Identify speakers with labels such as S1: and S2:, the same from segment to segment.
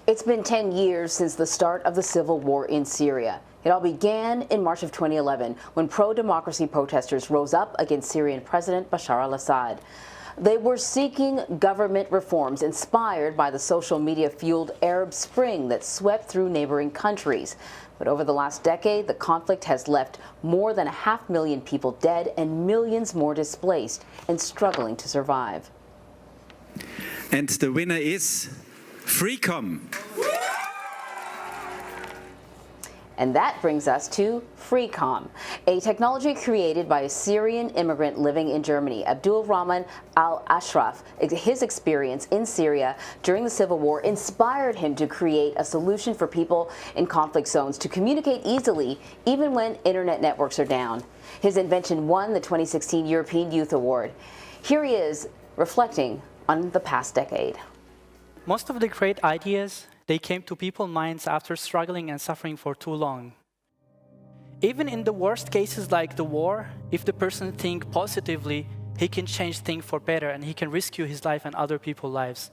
S1: It's been 10 years since the start of the civil war in Syria. It all began in March of 2011 when pro-democracy protesters rose up against Syrian President Bashar al-Assad. They were seeking government reforms inspired by the social media-fueled Arab Spring that swept through neighboring countries. But over the last decade, the conflict has left more than 500,000 people dead and millions more displaced and struggling to survive.
S2: And the winner is FreeCom.
S1: And that brings us to FreeCom, a technology created by a Syrian immigrant living in Germany, Abdul Rahman al-Ashraf. His experience in Syria during the civil war inspired him to create a solution for people in conflict zones to communicate easily, even when internet networks are down. His invention won the 2016 European Youth Award. Here he is reflecting on the past decade.
S3: Most of the great ideas, they came to people's minds after struggling and suffering for too long. Even in the worst cases like the war, if the person thinks positively, he can change things for better and he can rescue his life and other people's lives.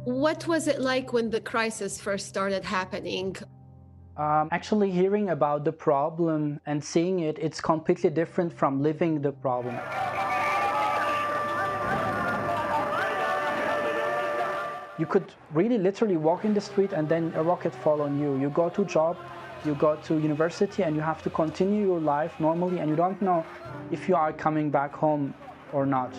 S4: What was it like when the crisis first started happening?
S5: Actually hearing about the problem and seeing it, it's completely different from living the problem. You could really literally walk in the street and then a rocket fall on you. You go to job, you go to university, and you have to continue your life normally, and you don't know if you are coming back home or not.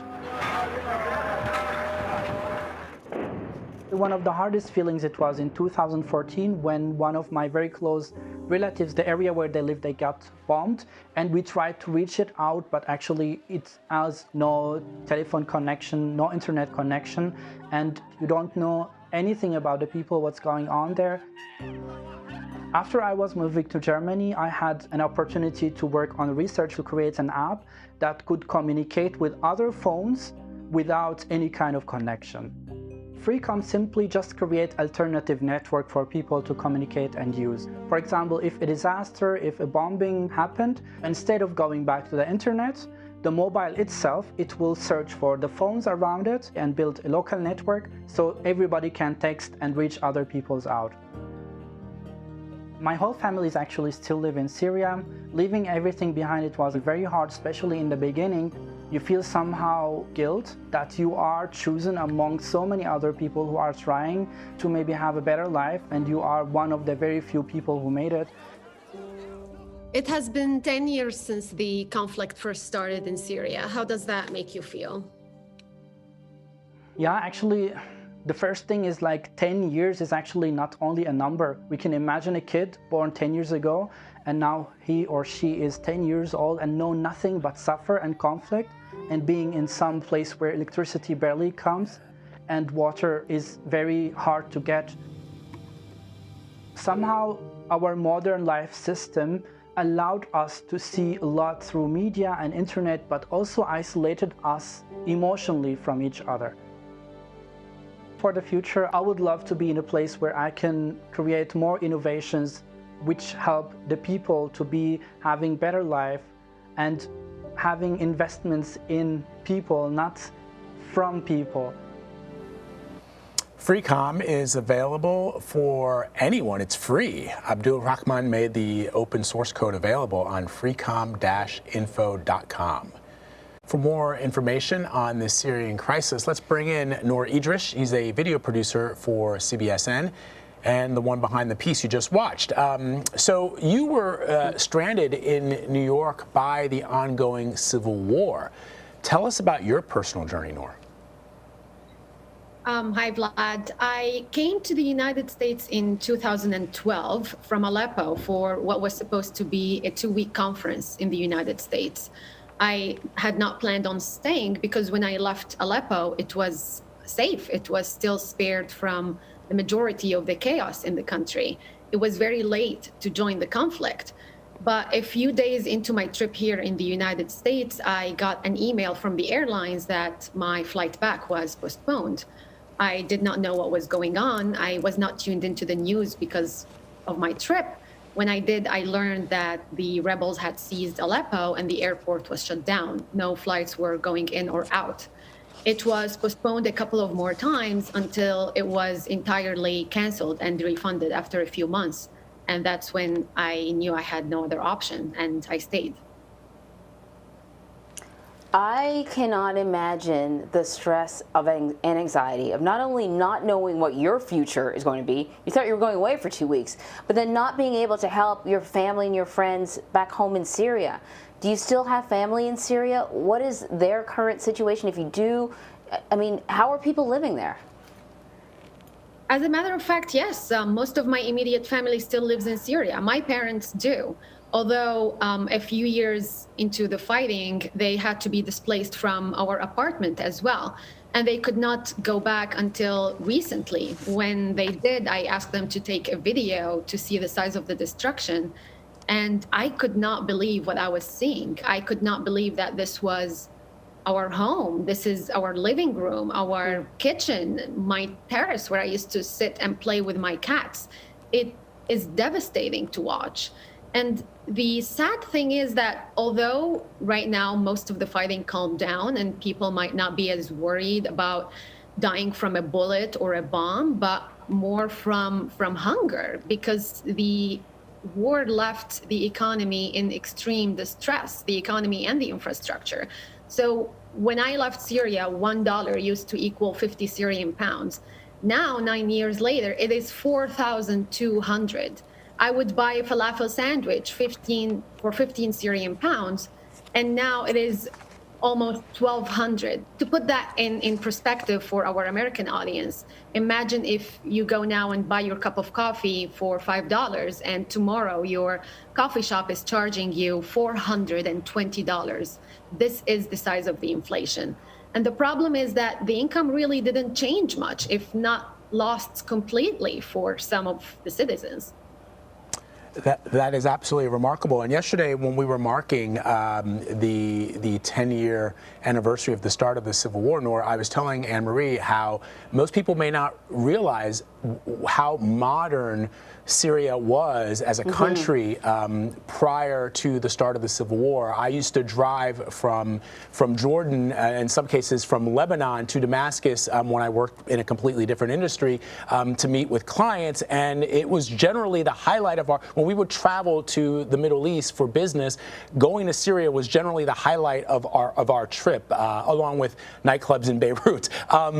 S5: One of the hardest feelings it was in 2014 when one of my very close relatives, the area where they live, they got bombed, and we tried to reach it out, but actually it has no telephone connection, no internet connection, and you don't know anything about the people, what's going on there. After I was moving to Germany, I had an opportunity to work on research to create an app that could communicate with other phones without any kind of connection. FreeCom simply just create alternative network for people to communicate and use. For example, if a disaster, if a bombing happened, instead of going back to the internet, the mobile itself, it will search for the phones around it and build a local network so everybody can text and reach other people's out. My whole family is actually still live in Syria. Leaving everything behind, it was very hard, especially in the beginning. You feel somehow guilt that you are chosen among so many other people who are trying to maybe have a better life, and you are one of the very few people who made it.
S4: It has been 10 years since the conflict first started in Syria. How does that make you feel?
S5: Yeah, actually, the first thing is like 10 years is actually not only a number. We can imagine a kid born 10 years ago, and now he or she is 10 years old and know nothing but suffer and conflict, and being in some place where electricity barely comes and water is very hard to get. Somehow our modern life system allowed us to see a lot through media and internet, but also isolated us emotionally from each other. For the future, I would love to be in a place where I can create more innovations which help the people to be having better life and having investments in people, not from people.
S6: FreeCom is available for anyone. It's free. Abdul Rahman made the open source code available on freecom-info.com. For more information on the Syrian crisis, let's bring in Nour Idriss. He's a video producer for CBSN and the one behind the piece you just watched. So you were stranded in New York by the ongoing civil war. Tell us about your personal journey, Nour.
S4: Hi, Vlad. I came to the United States in 2012 from Aleppo for what was supposed to be a 2-week conference in the United States. I had not planned on staying because when I left Aleppo, it was safe. It was still spared from the majority of the chaos in the country. It was very late to join the conflict. But a few days into my trip here in the United States, I got an email from the airlines that my flight back was postponed. I did not know what was going on. I was not tuned into the news because of my trip. When I did, I learned that the rebels had seized Aleppo and the airport was shut down. No flights were going in or out. It was postponed a couple of more times until it was entirely canceled and refunded after a few months. And that's when I knew I had no other option, and I stayed.
S1: I cannot imagine the stress of and anxiety of not only not knowing what your future is going to be, you thought you were going away for 2 weeks, but then not being able to help your family and your friends back home in Syria. Do you still have family in Syria? What is their current situation? If you do, I mean, how are people living there?
S4: As a matter of fact, yes. Most of my immediate family still lives in Syria. My parents do. Although a few years into the fighting, they had to be displaced from our apartment as well. And they could not go back until recently. When they did, I asked them to take a video to see the size of the destruction. And I could not believe what I was seeing. I could not believe that this was our home. This is our living room, our kitchen, my terrace where I used to sit and play with my cats. It is devastating to watch. And the sad thing is that although right now most of the fighting calmed down and people might not be as worried about dying from a bullet or a bomb, but more from hunger, because the war left the economy in extreme distress, the economy and the infrastructure. So when I left Syria, $1 used to equal 50 Syrian pounds. Now, 9 years later, it is 4,200. I would buy a falafel sandwich for 15 Syrian pounds, and now it is almost 1,200. To put that in perspective for our American audience, imagine if you go now and buy your cup of coffee for $5, and tomorrow your coffee shop is charging you $420. This is the size of the inflation. And the problem is that the income really didn't change much, if not lost completely for some of the citizens.
S6: That is absolutely remarkable. And yesterday, when we were marking the 10-year anniversary of the start of the Civil War, Nour, I was telling Anne-Marie how most people may not realize how modern Syria was as a country prior to the start of the Civil War. I used to drive from Jordan, in some cases from Lebanon to Damascus when I worked in a completely different industry to meet with clients, and it was generally the highlight of when we would travel to the Middle East for business, going to Syria was generally the highlight of our trip, along with nightclubs in Beirut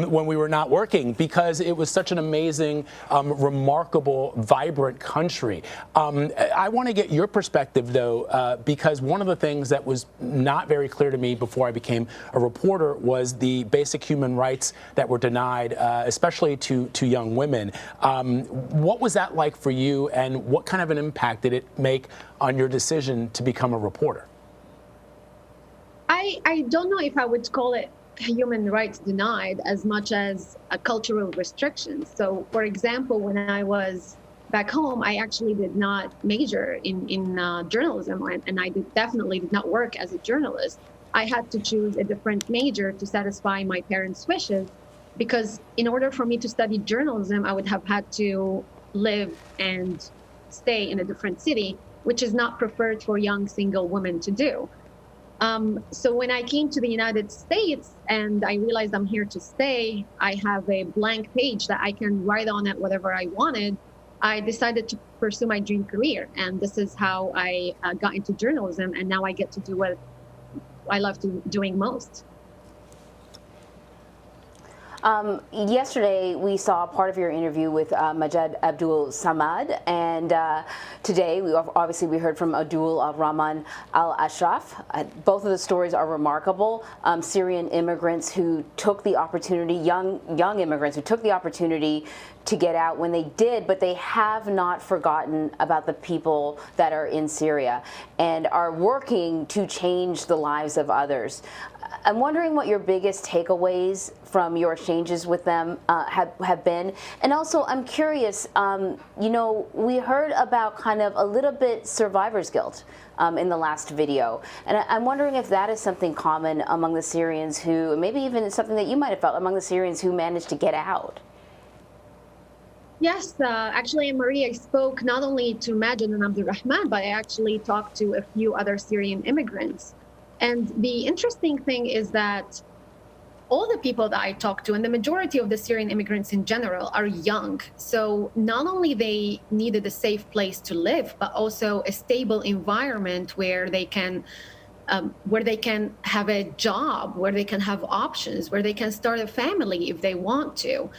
S6: when we were not working, because it was such an amazing, remarkable, vibrant country. I want to get your perspective, though, because one of the things that was not very clear to me before I became a reporter was the basic human rights that were denied, especially to young women. What was that like for you, and what kind of an impact did it make on your decision to become a reporter?
S4: I don't know if I would call it human rights denied as much as a cultural restriction. So, for example, when I was back home, I actually did not major in journalism, and I definitely did not work as a journalist. I had to choose a different major to satisfy my parents' wishes, because in order for me to study journalism, I would have had to live and stay in a different city, which is not preferred for young single women to do. So when I came to the United States and I realized I'm here to stay, I have a blank page that I can write on it whatever I wanted. I decided to pursue my dream career, and this is how I got into journalism, and now I get to do what I love doing most.
S1: Yesterday, we saw part of your interview with Majed Abdul Samad, and today, we heard from Abdul Rahman al-Ashraf. Both of the stories are remarkable. Syrian immigrants who took the opportunity, young immigrants who took the opportunity to get out when they did, but they have not forgotten about the people that are in Syria and are working to change the lives of others. I'm wondering what your biggest takeaways from your exchanges with them have been. And also, I'm curious, you know, we heard about kind of a little bit survivor's guilt in the last video. And I'm wondering if that is something common among the Syrians who, maybe even something that you might have felt among the Syrians who managed to get out.
S4: Yes, actually, Maria, I spoke not only to Majed and Abdulrahman, but I actually talked to a few other Syrian immigrants. And the interesting thing is that all the people that I talk to, and the majority of the Syrian immigrants in general, are young. So not only they needed a safe place to live, but also a stable environment where they can have a job, where they can have options, where they can start a family if they want to.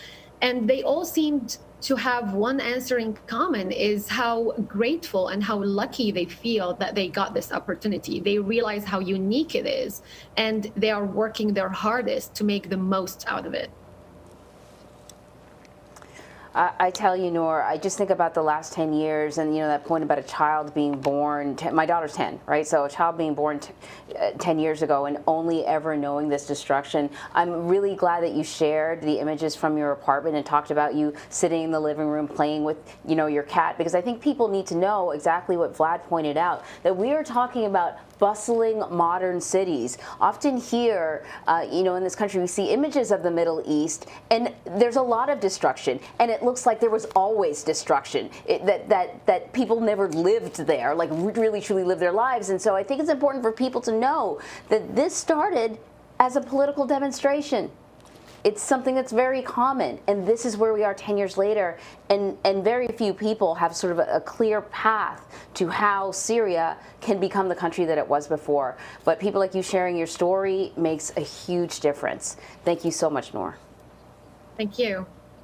S4: And they all seemed to have one answer in common, is how grateful and how lucky they feel that they got this opportunity. They realize how unique it is, and they are working their hardest to make the most out of it.
S1: I tell you, Nour, I just think about the last 10 years and, you know, that point about a child being born, my daughter's 10, right? So a child being born 10 years ago and only ever knowing this destruction. I'm really glad that you shared the images from your apartment and talked about you sitting in the living room playing with, you know, your cat, because I think people need to know exactly what Vlad pointed out, that we are talking about bustling modern cities. Often here, you know, in this country, we see images of the Middle East, and there's a lot of destruction, and it looks like there was always destruction, that people never lived there, like really truly lived their lives. And so I think it's important for people to know that this started as a political demonstration. It's something that's very common, and this is where we are 10 years later, and very few people have sort of a clear path to how Syria can become the country that it was before. But people like you sharing your story makes a huge difference. Thank you so much, Nour.
S4: Thank you.